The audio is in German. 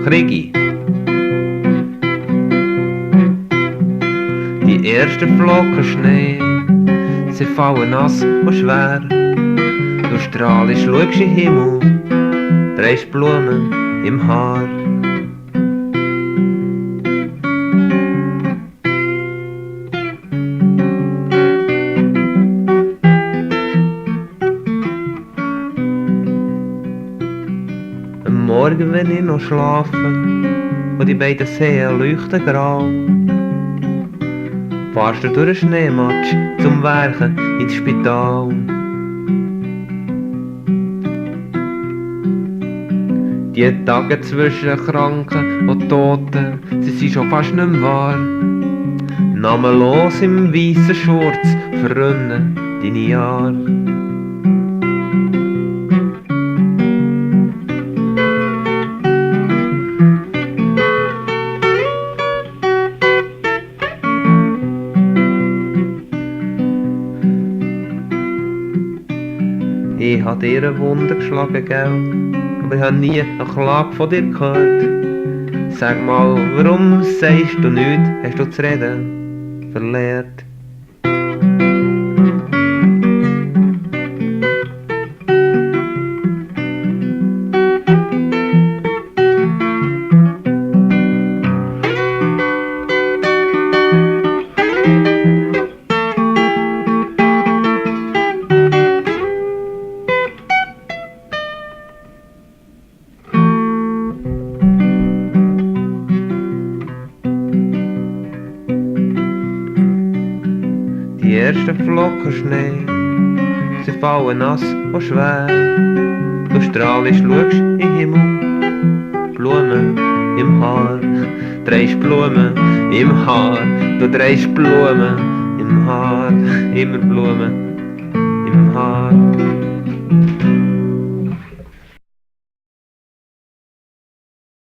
krieg ich. Die ersten Flocken Schnee, sie fallen nass und schwer. Du strahlst, schaust in den Himmel, drehst Blumen im Haar. Am Morgen, wenn ich noch schlafe und die beiden Seen leuchten grau, fahrst du durch den Schneematsch zum Werken ins Spital. Die Tage zwischen Kranken und Toten, sie sind schon fast nicht mehr wahr. Namenlos im weissen Schurz verrinnen deine Jahre. Ich hab dir eine Wunde geschlagen, gell? Aber ich hab nie eine Klage von dir gehört. Sag mal, warum sagst du nichts? Hast du zu reden verlehrt? Die ersten Flocken Schnee, sie fallen nass und schwer. Du strahlst, schaust in den Himmel, Blumen im Haar. Drehst Blumen im Haar, du drehst Blumen im Haar. Immer Blumen im Haar.